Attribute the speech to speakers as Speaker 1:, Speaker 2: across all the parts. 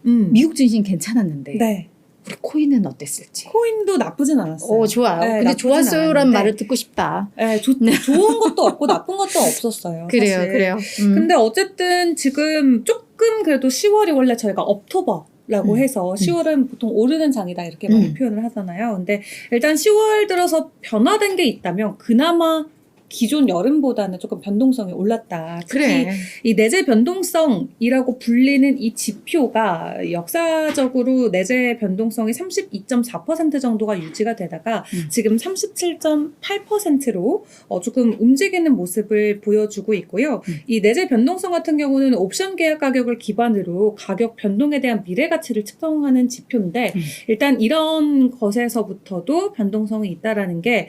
Speaker 1: 미국 증시는 괜찮았는데
Speaker 2: 네.
Speaker 1: 우리 코인은 어땠을지.
Speaker 2: 코인도 나쁘진 않았어요.
Speaker 1: 좋아요.
Speaker 2: 네,
Speaker 1: 근데
Speaker 2: 나쁘진
Speaker 1: 좋았어요라는
Speaker 2: 않았는데.
Speaker 1: 말을 듣고 싶다.
Speaker 2: 네, 좋은 것도 없고 나쁜 것도 없었어요.
Speaker 1: 그래요,
Speaker 2: 사실.
Speaker 1: 그래요.
Speaker 2: 근데 어쨌든 지금 조금 그래도 10월이 원래 저희가 업토버라고 해서 10월은 보통 오르는 장이다 이렇게 많이 표현을 하잖아요. 근데 일단 10월 들어서 변화된 게 있다면 그나마 기존 여름보다는 조금 변동성이 올랐다. 특히
Speaker 1: 그래.
Speaker 2: 이 내재 변동성이라고 불리는 이 지표가 역사적으로 내재 변동성이 32.4% 정도가 유지가 되다가 지금 37.8%로 조금 움직이는 모습을 보여주고 있고요. 이 내재 변동성 같은 경우는 옵션 계약 가격을 기반으로 가격 변동에 대한 미래 가치를 측정하는 지표인데 일단 이런 것에서부터도 변동성이 있다라는 게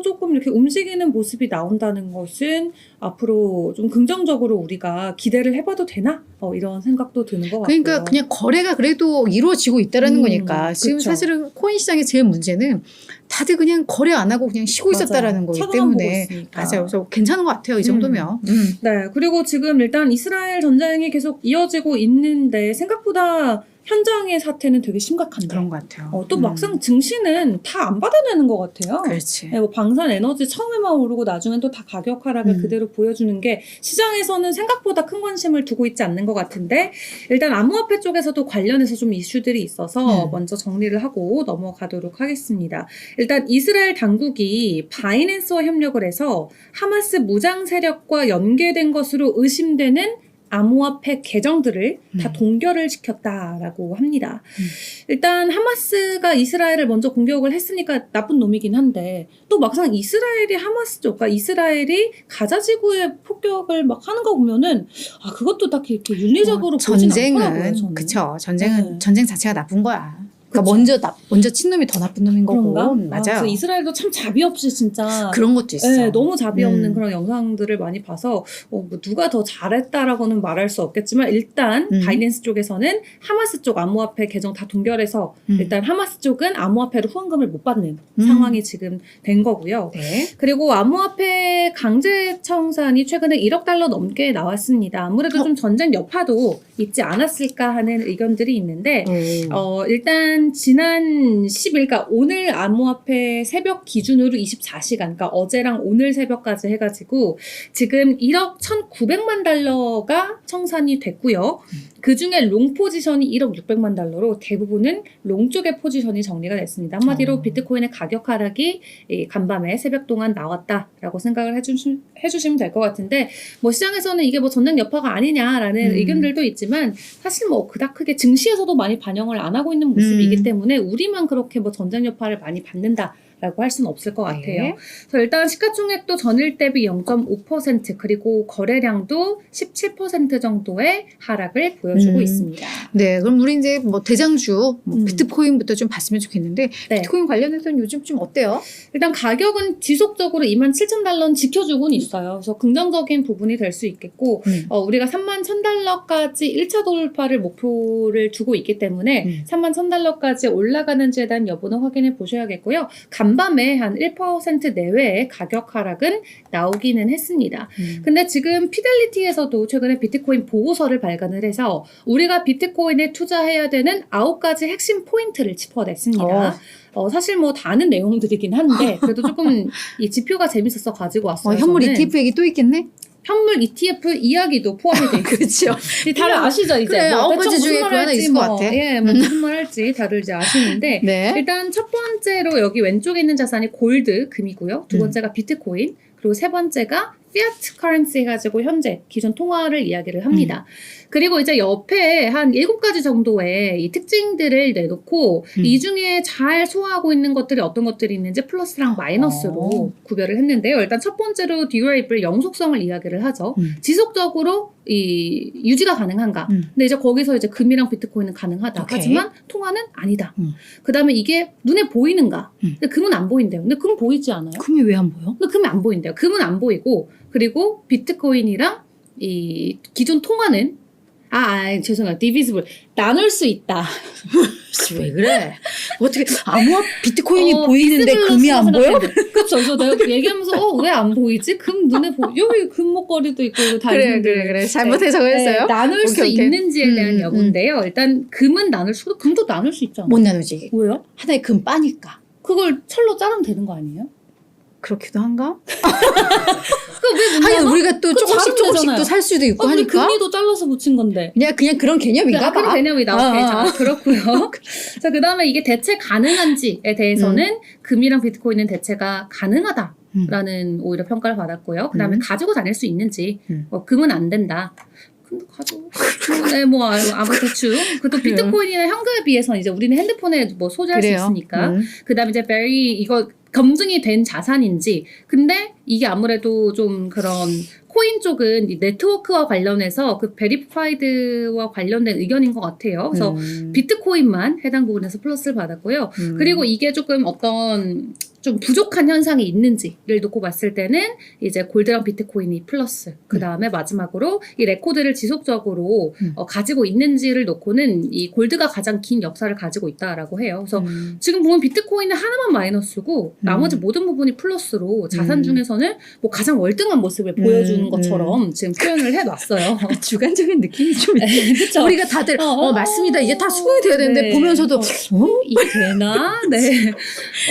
Speaker 2: 조금 이렇게 움직이는 모습이 나온다는 것은 앞으로 좀 긍정적으로 우리가 기대를 해봐도 되나? 이런 생각도 드는 것 같고요.
Speaker 1: 그러니까 그냥 거래가 그래도 이루어지고 있다라는 거니까 지금
Speaker 2: 그쵸.
Speaker 1: 사실은 코인 시장의 제일 문제는 다들 그냥 거래 안 하고 그냥 쉬고
Speaker 2: 맞아요.
Speaker 1: 있었다라는 거기
Speaker 2: 쳐다만 보고
Speaker 1: 때문에
Speaker 2: 있으니까.
Speaker 1: 맞아요. 그래서 괜찮은 것 같아요. 이 정도면.
Speaker 2: 네, 그리고 지금 일단 이스라엘 전쟁이 계속 이어지고 있는데 생각보다 현장의 사태는 되게 심각한데
Speaker 1: 그런 것 같아요.
Speaker 2: 또 막상 증시는 다 안 받아내는 것 같아요.
Speaker 1: 그렇지.
Speaker 2: 네, 뭐 방산 에너지 처음에만 오르고 나중엔 또 다 가격 하락을 그대로 보여주는 게 시장에서는 생각보다 큰 관심을 두고 있지 않는 것 같은데 일단 암호화폐 쪽에서도 관련해서 좀 이슈들이 있어서 먼저 정리를 하고 넘어가도록 하겠습니다. 일단 이스라엘 당국이 바이낸스와 협력을 해서 하마스 무장 세력과 연계된 것으로 의심되는 암호화폐 계정들을 다 동결을 시켰다라고 합니다. 일단 하마스가 이스라엘을 먼저 공격을 했으니까 나쁜 놈이긴 한데 또 막상 이스라엘이 하마스 쪽, 그러니까 이스라엘이 가자 지구에 폭격을 막 하는 거 보면은 그것도 딱히 이렇게 윤리적으로 보진 않더라고요. 저는.
Speaker 1: 그쵸. 전쟁은
Speaker 2: 네.
Speaker 1: 전쟁 자체가 나쁜 거야.
Speaker 2: 그쵸.
Speaker 1: 그러니까 먼저 친놈이 더 나쁜 놈인 거고.
Speaker 2: 그런가?
Speaker 1: 맞아요.
Speaker 2: 그래서 이스라엘도 참 자비 없이 진짜
Speaker 1: 그런 것도 있어.
Speaker 2: 네, 너무 자비 없는 그런 영상들을 많이 봐서 뭐 누가 더 잘했다라고는 말할 수 없겠지만 일단 바이낸스 쪽에서는 하마스 쪽 암호화폐 계정 다 동결해서 일단 하마스 쪽은 암호화폐로 후원금을 못 받는 상황이 지금 된 거고요.
Speaker 1: 네.
Speaker 2: 그리고 암호화폐 강제 청산이 최근에 1억 달러 넘게 나왔습니다. 아무래도 좀 전쟁 여파도 있지 않았을까 하는 의견들이 있는데 일단 지난 10일, 그러니까 오늘 암호화폐 새벽 기준으로 24시간, 그러니까 어제랑 오늘 새벽까지 해가지고 지금 1억 1,900만 달러가 청산이 됐고요. 그중에 롱 포지션이 1억 600만 달러로 대부분은 롱 쪽의 포지션이 정리가 됐습니다. 한마디로 비트코인의 가격 하락이 간밤에 새벽 동안 나왔다라고 생각을 해주시면 될 것 같은데 뭐 시장에서는 이게 뭐 전쟁 여파가 아니냐라는 의견들도 있지만 사실 뭐 그닥 크게 증시에서도 많이 반영을 안 하고 있는 모습이기 때문에 우리만 그렇게 뭐 전쟁 여파를 많이 받는다 라고 할 수는 없을 것 같아요.
Speaker 1: 네.
Speaker 2: 그래서 일단 시가총액도 전일 대비 0.5% 그리고 거래량도 17% 정도의 하락을 보여주고 있습니다.
Speaker 1: 네, 그럼 우리 이제 뭐 대장주 비트코인부터 좀 봤으면 좋겠는데 비트코인 관련해서는 요즘 좀 어때요?
Speaker 2: 일단 가격은 지속적으로 27,000달러는 지켜주고는 있어요. 그래서 긍정적인 부분이 될 수 있겠고 우리가 31,000달러까지 1차 돌파를 목표를 두고 있기 때문에 31,000달러까지 올라가는지에 대한 여부는 확인해 보셔야겠고요. 간밤에 한 1% 내외의 가격 하락은 나오기는 했습니다. 근데 지금 피델리티에서도 최근에 비트코인 보고서를 발간을 해서 우리가 비트코인에 투자해야 되는 9가지 핵심 포인트를 짚어냈습니다. 사실 뭐 다 아는 내용들이긴 한데 그래도 조금 이 지표가 재밌어서 가지고 왔어요.
Speaker 1: 현물
Speaker 2: 저는.
Speaker 1: ETF 얘기 또 있겠네?
Speaker 2: 현물 ETF 이야기도 포함이 돼 있어요.
Speaker 1: 그렇죠.
Speaker 2: 다들 아시죠 이제.
Speaker 1: 그래,
Speaker 2: 뭐
Speaker 1: 9가지 중에 그 하나 있을 것 같아.
Speaker 2: 무슨 말 할지 다들 이제 아시는데
Speaker 1: 네.
Speaker 2: 일단 첫 번째로 여기 왼쪽에 있는 자산이 골드, 금이고요. 두 번째가 비트코인, 그리고 세 번째가 피아트 커런시 해가지고 현재 기존 통화를 이야기를 합니다. 그리고 이제 옆에 한 7가지 정도의 이 특징들을 내놓고 이 중에 잘 소화하고 있는 것들이 어떤 것들이 있는지 플러스랑 마이너스로 구별을 했는데요. 일단 첫 번째로 듀레이블 영속성을 이야기를 하죠. 지속적으로 이 유지가 가능한가. 근데 이제 거기서 이제 금이랑 비트코인은 가능하다.
Speaker 1: 오케이.
Speaker 2: 하지만 통화는 아니다. 그 다음에 이게 눈에 보이는가. 근데 금은 안 보인대요. 근데 금 보이지 않아요?
Speaker 1: 금이 왜 안 보여?
Speaker 2: 근데 금이 안 보인대요. 금은 안 보이고 그리고 비트코인이랑 이 기존 통화는 죄송해요. divisible. 나눌 수 있다.
Speaker 1: 왜 그래? 어떻게 비트코인이
Speaker 2: 어,
Speaker 1: 보이는데 금이 안 보여?
Speaker 2: 그쵸. 저 내가 얘기하면서 왜 안 보이지? 금 눈에 여기 금목걸이도 있고 이거 다 있는데.
Speaker 1: 그래. 잘못 해석했어요.
Speaker 2: 나눌 수
Speaker 1: 오케이.
Speaker 2: 있는지에 대한 여부인데요. 일단 금은 나눌 수도 금도 나눌 수 있잖아.
Speaker 1: 못 나누지.
Speaker 2: 왜요?
Speaker 1: 하나의 금 빠니까.
Speaker 2: 그걸 철로 자르면 되는 거 아니에요?
Speaker 1: 그렇기도 한가?
Speaker 2: 그왜
Speaker 1: 아니 우리가 또 조금씩 또 살 수도 있고
Speaker 2: 우리
Speaker 1: 하니까.
Speaker 2: 금리도 잘라서 붙인 건데.
Speaker 1: 그냥 그런 개념인가 봐.
Speaker 2: 그런 개념이다. 오케이. 자, 그렇고요. 자, 그다음에 이게 대체 가능한지에 대해서는 금이랑 비트코인은 대체가 가능하다라는 오히려 평가를 받았고요. 그다음에 가지고 다닐 수 있는지 금은 안 된다. 금도 가지고. 네, 아무 대충. 그또 비트코인이나 현금에 비해서는 이제 우리는 핸드폰에 소지할 수 있으니까. 그다음에 이제 이거 검증이 된 자산인지. 근데 이게 아무래도 좀 그런 코인 쪽은 이 네트워크와 관련해서 그 베리파이드와 관련된 의견인 것 같아요. 그래서 비트코인만 해당 부분에서 플러스를 받았고요. 그리고 이게 조금 어떤 좀 부족한 현상이 있는지를 놓고 봤을 때는 이제 골드랑 비트코인이 플러스, 그 다음에 마지막으로 이 레코드를 지속적으로 가지고 있는지를 놓고는 이 골드가 가장 긴 역사를 가지고 있다라고 해요. 그래서 지금 보면 비트코인은 하나만 마이너스고 나머지 모든 부분이 플러스로 자산 중에서는 가장 월등한 모습을 보여주는 것처럼 지금 표현을 해놨어요.
Speaker 1: 주관적인 느낌이 좀 있네.
Speaker 2: 그쵸?
Speaker 1: 우리가 다들 맞습니다. 이게 다 수긍이 돼야 되는데 보면서도
Speaker 2: 이게 되나? 네.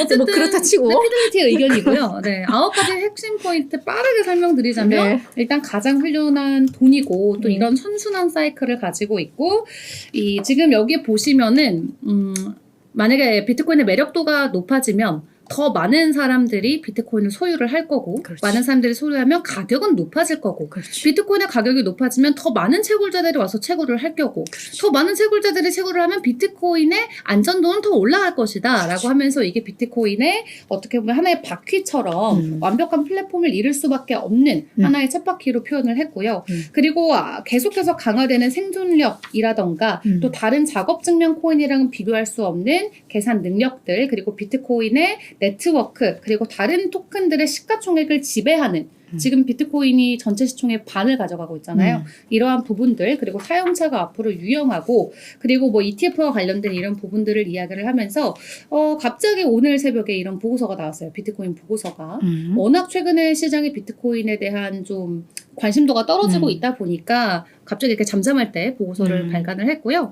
Speaker 2: 어쨌든
Speaker 1: 그렇다 치고
Speaker 2: 피들리티의 의견이고요. 네, 9가지 핵심 포인트 빠르게 설명드리자면 일단 가장 훌륭한 돈이고 또 이런 선순환 사이클을 가지고 있고 지금 여기 보시면은 만약에 비트코인의 매력도가 높아지면 더 많은 사람들이 비트코인을 소유를 할 거고 많은 사람들이 소유하면 가격은 높아질 거고 비트코인의 가격이 높아지면 더 많은 채굴자들이 와서 채굴을 할 거고 더 많은 채굴자들이 채굴을 하면 비트코인의 안전도는 더 올라갈 것이다 라고 하면서 이게 비트코인의 어떻게 보면 하나의 바퀴처럼 완벽한 플랫폼을 이룰 수밖에 없는 하나의 쳇바퀴로 표현을 했고요. 그리고 계속해서 강화되는 생존력이라던가 또 다른 작업 증명 코인이랑은 비교할 수 없는 계산 능력들 그리고 비트코인의 네트워크 그리고 다른 토큰들의 시가총액을 지배하는 지금 비트코인이 전체 시총의 반을 가져가고 있잖아요. 이러한 부분들 그리고 사용자가 앞으로 유용하고 그리고 ETF와 관련된 이런 부분들을 이야기를 하면서 갑자기 오늘 새벽에 이런 보고서가 나왔어요. 비트코인 보고서가. 워낙 최근에 시장의 비트코인에 대한 좀 관심도가 떨어지고 있다 보니까 갑자기 이렇게 잠잠할 때 보고서를 발간을 했고요.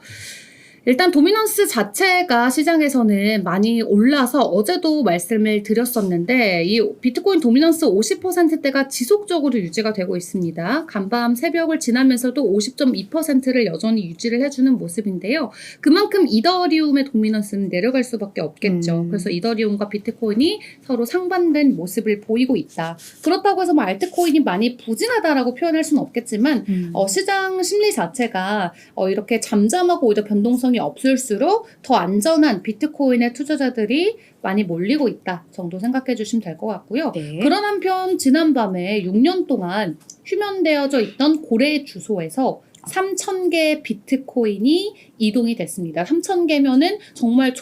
Speaker 2: 일단 도미넌스 자체가 시장에서는 많이 올라서 어제도 말씀을 드렸었는데 이 비트코인 도미넌스 50%대가 지속적으로 유지가 되고 있습니다. 간밤 새벽을 지나면서도 50.2%를 여전히 유지를 해주는 모습인데요. 그만큼 이더리움의 도미넌스는 내려갈 수밖에 없겠죠. 그래서 이더리움과 비트코인이 서로 상반된 모습을 보이고 있다. 그렇다고 해서 알트코인이 많이 부진하다라고 표현할 수는 없겠지만 시장 심리 자체가 이렇게 잠잠하고 오히려 변동성이 없을수록 더 안전한 비트코인의 투자자들이 많이 몰리고 있다 정도 생각해 주시면 될 것 같고요. 그런 한편 지난밤에 6년 동안 휴면되어져 있던 고래 주소에서 3,000개의 비트코인이 이동이 됐습니다. 3,000개면은 정말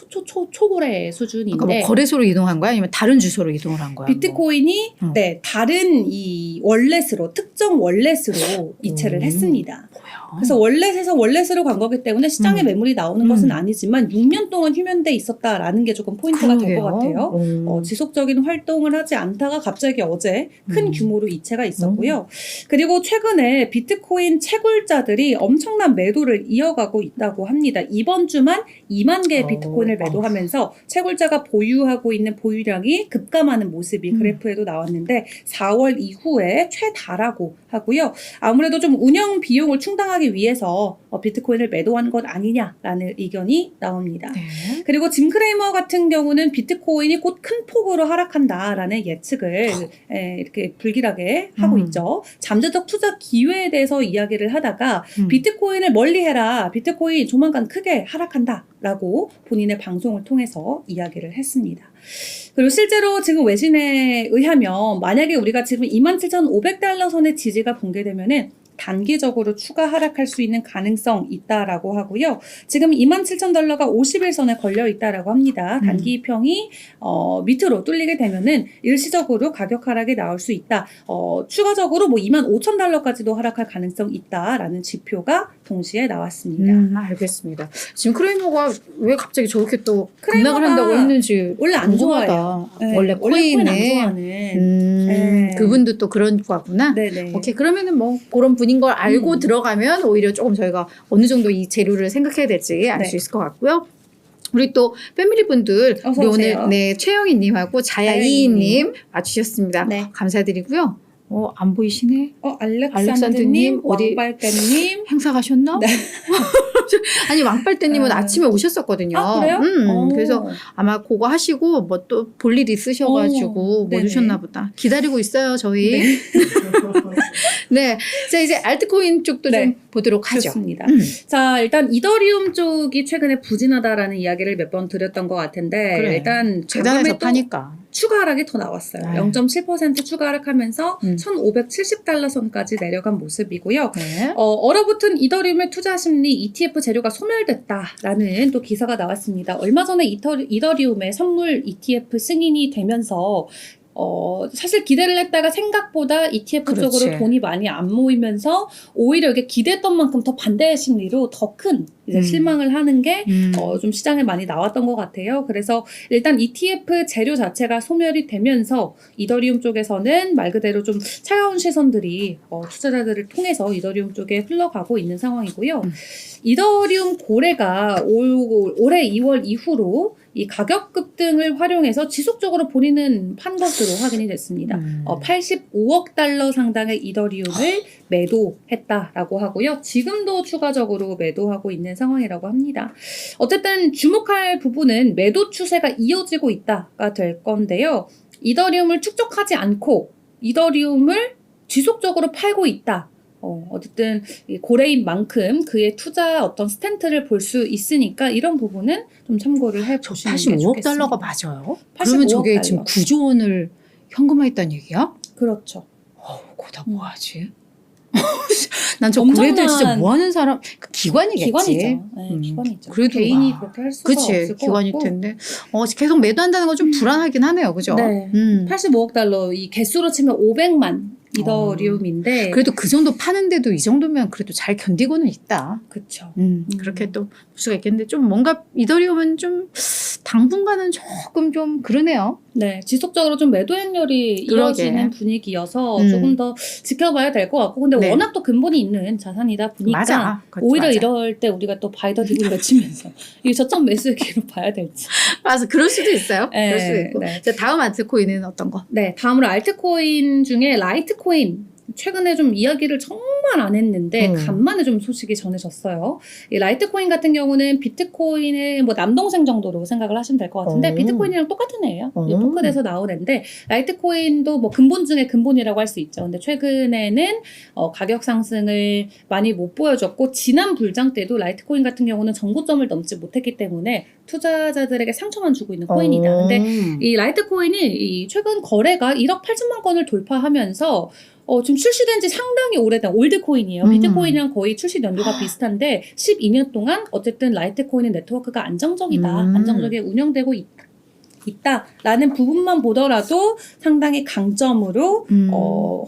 Speaker 2: 초고래 수준인데.
Speaker 1: 그러니까 거래소로 이동한 거야? 아니면 다른 주소로 이동을 한 거야?
Speaker 2: 비트코인이 다른 이 월렛으로 특정 월렛으로 이체를 했습니다. 그래서 월렛에서 월렛으로 간 거기 때문에 시장에 매물이 나오는 것은 아니지만 6년 동안 휴면돼 있었다라는 게 조금 포인트가 될 것 같아요. 지속적인 활동을 하지 않다가 갑자기 어제 큰 규모로 이체가 있었고요. 그리고 최근에 비트코인 채굴자들이 엄청난 매도를 이어가고 있다고 합니다. 이번 주만 2만 개의 비트코인을 매도하면서 채굴자가 보유하고 있는 보유량이 급감하는 모습이 그래프에도 나왔는데 4월 이후에 최다라고 하고요. 아무래도 좀 운영 비용을 충당하기 위해서 비트코인을 매도한 것 아니냐라는 의견이 나옵니다. 그리고 짐 크레이머 같은 경우는 비트코인이 곧 큰 폭으로 하락한다라는 예측을 이렇게 불길하게 하고 있죠. 잠재적 투자 기회에 대해서 이야기를 하다가 비트코인을 멀리해라. 비트코인 조만간 크게 하락한다라고 본인의 방송을 통해서 이야기를 했습니다. 그리고 실제로 지금 외신에 의하면 만약에 우리가 지금 27,500달러 선의 지지가 붕괴되면은 단기적으로 추가 하락할 수 있는 가능성 있다라고 하고요. 지금 27,000달러가 50일선에 걸려 있다라고 합니다. 단기 평이 밑으로 뚫리게 되면은 일시적으로 가격 하락이 나올 수 있다. 추가적으로 뭐 25,000달러까지도 하락할 가능성 있다라는 지표가 동시에 나왔습니다.
Speaker 1: 알겠습니다. 지금 크레이머가 왜 갑자기 저렇게 또
Speaker 2: 크레이머가
Speaker 1: 급락을 한다고 했는지
Speaker 2: 원래 안
Speaker 1: 궁금하다.
Speaker 2: 좋아해요. 네,
Speaker 1: 원래
Speaker 2: 코인 안
Speaker 1: 코인에
Speaker 2: 좋아하는. 네.
Speaker 1: 그분도 또 그런 거구나.
Speaker 2: 네네.
Speaker 1: 오케이, 그러면은 뭐 그런 분인 걸 알고 들어가면 오히려 조금 저희가 어느 정도 이 재료를 생각해야 될지 알 수
Speaker 2: 네.
Speaker 1: 있을 것 같고요. 우리 또 패밀리 분들
Speaker 2: 어서
Speaker 1: 우리
Speaker 2: 오세요.
Speaker 1: 오늘 네 최영희님하고 자야이님 와주셨습니다.
Speaker 2: 네.
Speaker 1: 감사드리고요. 안 보이시네.
Speaker 2: 알렉산드님,
Speaker 1: 어디
Speaker 2: 왕빨대님.
Speaker 1: 행사 가셨나?
Speaker 2: 네.
Speaker 1: 아니 왕빨대님은 아침에 오셨었거든요.
Speaker 2: 아, 그래요?
Speaker 1: 그래서 아마 그거 하시고 뭐 또 볼 일 있으셔가지고 못
Speaker 2: 네네.
Speaker 1: 오셨나 보다. 기다리고 있어요 저희.
Speaker 2: 네.
Speaker 1: 네, 자 이제 알트코인 쪽도
Speaker 2: 네.
Speaker 1: 좀 보도록 하죠.
Speaker 2: 좋습니다. 자, 일단 이더리움 쪽이 최근에 부진하다라는 이야기를 몇 번 드렸던 것 같은데
Speaker 1: 그래.
Speaker 2: 일단
Speaker 1: 재단에서
Speaker 2: 자금이 또
Speaker 1: 파니까.
Speaker 2: 추가 하락이 더 나왔어요.
Speaker 1: 아유.
Speaker 2: 0.7% 추가 하락하면서 1,570달러 선까지 내려간 모습이고요.
Speaker 1: 네.
Speaker 2: 얼어붙은 이더리움의 투자 심리 ETF 재료가 소멸됐다라는 또 기사가 나왔습니다. 얼마 전에 이더리움의 선물 ETF 승인이 되면서 사실 기대를 했다가 생각보다 ETF
Speaker 1: 그렇지.
Speaker 2: 쪽으로 돈이 많이 안 모이면서 오히려 이게 기대했던 만큼 더 반대의 심리로 더 큰 이제 실망을 하는 게 좀 시장에 많이 나왔던 것 같아요. 그래서 일단 ETF 재료 자체가 소멸이 되면서 이더리움 쪽에서는 말 그대로 좀 차가운 시선들이 투자자들을 통해서 이더리움 쪽에 흘러가고 있는 상황이고요. 이더리움 고래가 올해 2월 이후로 이 가격 급등을 활용해서 지속적으로 본인은 판 것으로 확인이 됐습니다. 85억 달러 상당의 이더리움을 매도했다라고 하고요. 지금도 추가적으로 매도하고 있는 상황이라고 합니다. 어쨌든 주목할 부분은 매도 추세가 이어지고 있다가 될 건데요. 이더리움을 축적하지 않고 이더리움을 지속적으로 팔고 있다. 어쨌든 고래인 만큼 그의 투자 어떤 스탠트를 볼 수 있으니까 이런 부분은 좀 참고를 해보시는 게 좋겠습니다.
Speaker 1: 85억 달러가 맞아요?
Speaker 2: 85억
Speaker 1: 그러면 저게
Speaker 2: 달러.
Speaker 1: 지금 9조 원을 현금화했다는 얘기야?
Speaker 2: 그렇죠.
Speaker 1: 그거 다 뭐하지? 난 저 고래들 진짜 뭐하는 사람 기관이겠지.
Speaker 2: 기관이죠. 네, 기관이죠.
Speaker 1: 그래도
Speaker 2: 개인이
Speaker 1: 와.
Speaker 2: 그렇게 할 수가
Speaker 1: 그치,
Speaker 2: 없을 것
Speaker 1: 기관일
Speaker 2: 같고.
Speaker 1: 텐데 계속 매도한다는 건 좀 불안하긴 하네요, 그죠?
Speaker 2: 네. 85억 달러 이 개수로 치면 500만 이더리움인데
Speaker 1: 그래도 그 정도 파는데도 이 정도면 그래도 잘 견디고는 있다.
Speaker 2: 그쵸.
Speaker 1: 그렇게 또 볼 수가 있겠는데 좀 뭔가 이더리움은 좀 당분간은 조금 좀 그러네요.
Speaker 2: 네, 지속적으로 좀 매도 행렬이
Speaker 1: 그러게.
Speaker 2: 이어지는 분위기여서 조금 더 지켜봐야 될 것 같고 근데
Speaker 1: 네.
Speaker 2: 워낙 또 근본이 있는 자산이다 보니까
Speaker 1: 맞아. 그것도
Speaker 2: 오히려
Speaker 1: 맞아.
Speaker 2: 이럴 때 우리가 또 바이더 디블 외치면서 이 저점 매수의 기회로 봐야 될지.
Speaker 1: 맞아, 그럴 수도 있어요.
Speaker 2: 네,
Speaker 1: 그럴 수도 있고.
Speaker 2: 네.
Speaker 1: 자, 다음 알트코인은 어떤 거?
Speaker 2: 네, 다음으로 알트코인 중에 라이트코인. 최근에 좀 이야기를 정말 안 했는데 간만에 좀 소식이 전해졌어요. 이 라이트코인 같은 경우는 비트코인의 뭐 남동생 정도로 생각을 하시면 될 것 같은데 비트코인이랑 똑같은 애예요. 포크에서 나온 애인데 라이트코인도 뭐 근본 중에 근본이라고 할 수 있죠. 근데 최근에는 가격 상승을 많이 못 보여줬고 지난 불장 때도 라이트코인 같은 경우는 정고점을 넘지 못했기 때문에 투자자들에게 상처만 주고 있는 코인이다. 근데 이 라이트코인이 이 최근 거래가 1억 8천만 건을 돌파하면서 지금 출시된 지 상당히 오래된 올드코인이에요. 비트코인이랑 거의 출시 연도가 비슷한데 12년 동안 어쨌든 라이트코인의 네트워크가 안정적이다. 안정적이게 운영되고 있다라는 부분만 보더라도 상당히 강점으로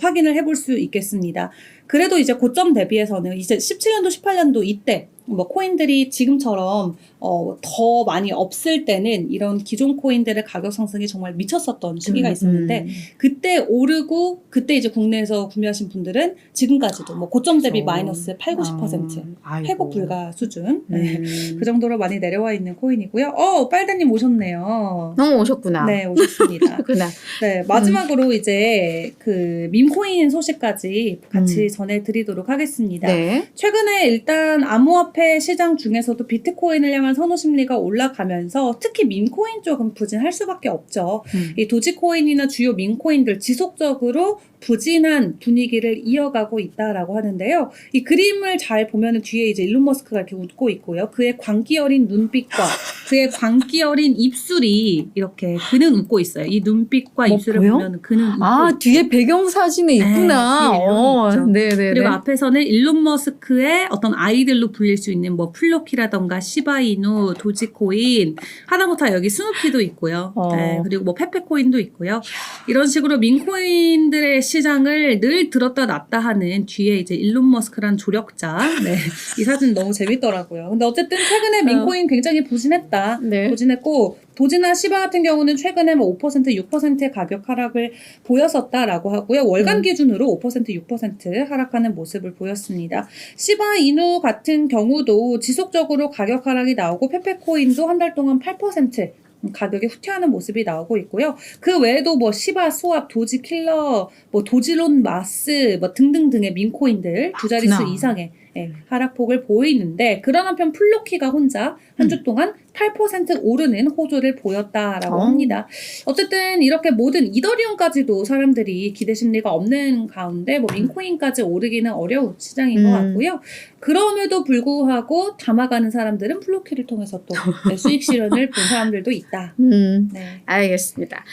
Speaker 2: 확인을 해볼 수 있겠습니다. 그래도 이제 고점 대비해서는 이제 17년도, 18년도 이때 뭐 코인들이 지금처럼 더 많이 없을 때는 이런 기존 코인들의 가격 상승이 정말 미쳤었던 시기가 있었는데 그때 오르고 그때 이제 국내에서 구매하신 분들은 지금까지도 뭐 고점 대비 마이너스 8, 90% 회복 불가 수준 그 정도로 많이 내려와 있는 코인이고요. 빨대님 오셨네요.
Speaker 1: 오셨구나.
Speaker 2: 네, 오셨습니다.
Speaker 1: 그나.
Speaker 2: 네, 마지막으로 이제 그 밈코인 소식까지 같이 전해드리도록 하겠습니다.
Speaker 1: 네.
Speaker 2: 최근에 일단 암호화폐 시장 중에서도 비트코인을 향한 선호 심리가 올라가면서 특히 밈코인 쪽은 부진할 수밖에 없죠. 이 도지코인이나 주요 밈코인들 지속적으로 부진한 분위기를 이어가고 있다라고 하는데요. 이 그림을 잘 보면은 뒤에 이제 일론 머스크가 이렇게 웃고 있고요. 그의 광기 어린 눈빛과 그의 광기 어린 입술이 이렇게 그는 웃고 있어요. 이 눈빛과 입술을
Speaker 1: 보여?
Speaker 2: 보면 그는 웃고
Speaker 1: 아,
Speaker 2: 있고.
Speaker 1: 뒤에 배경 사진에 있구나.
Speaker 2: 뒤에 이름이 있죠.
Speaker 1: 네네네.
Speaker 2: 그리고 앞에서는 일론 머스크의 어떤 아이들로 불릴 수 있는 뭐 플로키라던가 시바이누, 도지코인, 하다못해 여기 스누피도 있고요. 네, 그리고 뭐 페페코인도 있고요. 이런 식으로 민코인들의 시장을 늘 들었다 놨다 하는 뒤에 이제 일론 머스크란 조력자. 네, 이 사진 너무 재밌더라고요. 근데 어쨌든 최근에 민코인 굉장히 부진했다.
Speaker 1: 네.
Speaker 2: 부진했고 도지나 시바 같은 경우는 최근에 뭐 5%, 6%의 가격 하락을 보였었다라고 하고요. 월간 기준으로 5%, 6% 하락하는 모습을 보였습니다. 시바 이누 같은 경우도 지속적으로 가격 하락이 나오고 페페코인도 한 달 동안 8% 가격이 후퇴하는 모습이 나오고 있고요. 그 외에도 뭐 시바, 스왑, 도지 킬러, 뭐 도지론 마스 뭐 등등등의 민코인들 두 자릿수 이상의 하락폭을 보이는데 그런 한편 플로키가 혼자 한 주 동안 8% 오르는 호조를 보였다라고 합니다. 어쨌든 이렇게 모든 이더리움까지도 사람들이 기대 심리가 없는 가운데 뭐 민코인까지 오르기는 어려운 시장인 것 같고요. 그럼에도 불구하고 담아가는 사람들은 플로키를 통해서 또 수익 실현을 본 사람들도 있다. 네.
Speaker 1: 알겠습니다.